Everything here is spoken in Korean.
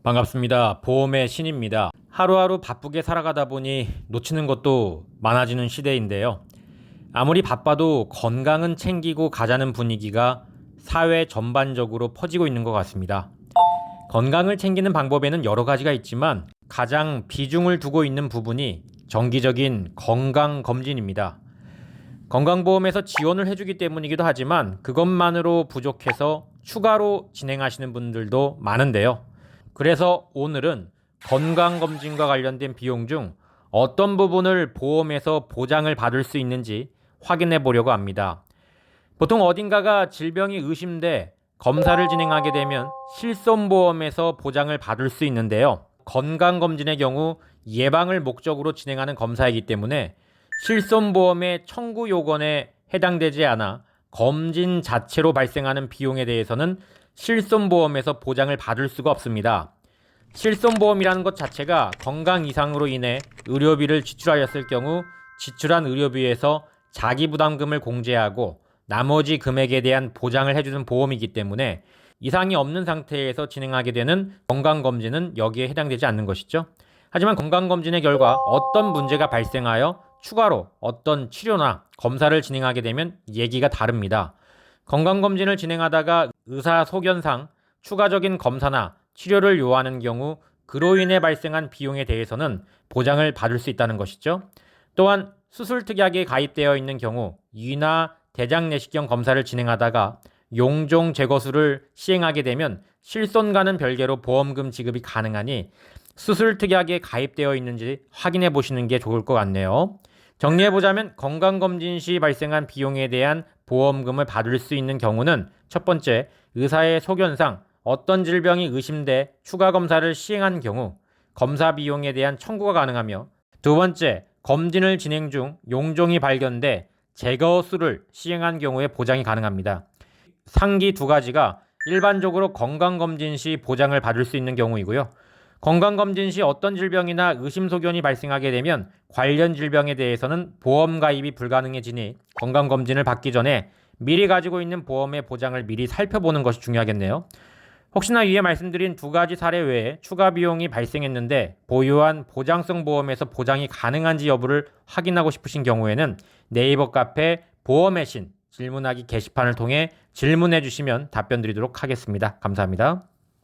반갑습니다. 보험의 신입니다. 하루하루 바쁘게 살아가다 보니 놓치는 것도 많아지는 시대인데요. 아무리 바빠도 건강은 챙기고 가자는 분위기가 사회 전반적으로 퍼지고 있는 것 같습니다. 건강을 챙기는 방법에는 여러 가지가 있지만 가장 비중을 두고 있는 부분이 정기적인 건강검진입니다. 건강보험에서 지원을 해주기 때문이기도 하지만 그것만으로 부족해서 추가로 진행하시는 분들도 많은데요. 그래서 오늘은 건강검진과 관련된 비용 중 어떤 부분을 보험에서 보장을 받을 수 있는지 확인해 보려고 합니다. 보통 어딘가가 질병이 의심돼 검사를 진행하게 되면 실손보험에서 보장을 받을 수 있는데요. 건강검진의 경우 예방을 목적으로 진행하는 검사이기 때문에 실손보험의 청구 요건에 해당되지 않아 검진 자체로 발생하는 비용에 대해서는 실손보험에서 보장을 받을 수가 없습니다. 실손보험이라는 것 자체가 건강 이상으로 인해 의료비를 지출하였을 경우 지출한 의료비에서 자기부담금을 공제하고 나머지 금액에 대한 보장을 해주는 보험이기 때문에 이상이 없는 상태에서 진행하게 되는 건강검진은 여기에 해당되지 않는 것이죠. 하지만 건강검진의 결과 어떤 문제가 발생하여 추가로 어떤 치료나 검사를 진행하게 되면 얘기가 다릅니다. 건강검진을 진행하다가 의사소견상 추가적인 검사나 치료를 요하는 경우 그로 인해 발생한 비용에 대해서는 보장을 받을 수 있다는 것이죠. 또한 수술특약에 가입되어 있는 경우 위나 대장내시경 검사를 진행하다가 용종 제거술을 시행하게 되면 실손과는 별개로 보험금 지급이 가능하니 수술특약에 가입되어 있는지 확인해 보시는 게 좋을 것 같네요. 정리해보자면 건강검진 시 발생한 비용에 대한 보험금을 받을 수 있는 경우는 첫 번째, 의사의 소견상 어떤 질병이 의심돼 추가 검사를 시행한 경우 검사 비용에 대한 청구가 가능하며, 두 번째, 검진을 진행 중 용종이 발견돼 제거술을 시행한 경우에 보장이 가능합니다. 상기 두 가지가 일반적으로 건강검진 시 보장을 받을 수 있는 경우이고요. 건강검진 시 어떤 질병이나 의심소견이 발생하게 되면 관련 질병에 대해서는 보험 가입이 불가능해지니 건강검진을 받기 전에 미리 가지고 있는 보험의 보장을 미리 살펴보는 것이 중요하겠네요. 혹시나 위에 말씀드린 두 가지 사례 외에 추가 비용이 발생했는데 보유한 보장성 보험에서 보장이 가능한지 여부를 확인하고 싶으신 경우에는 네이버 카페 보험의 신 질문하기 게시판을 통해 질문해 주시면 답변 드리도록 하겠습니다. 감사합니다.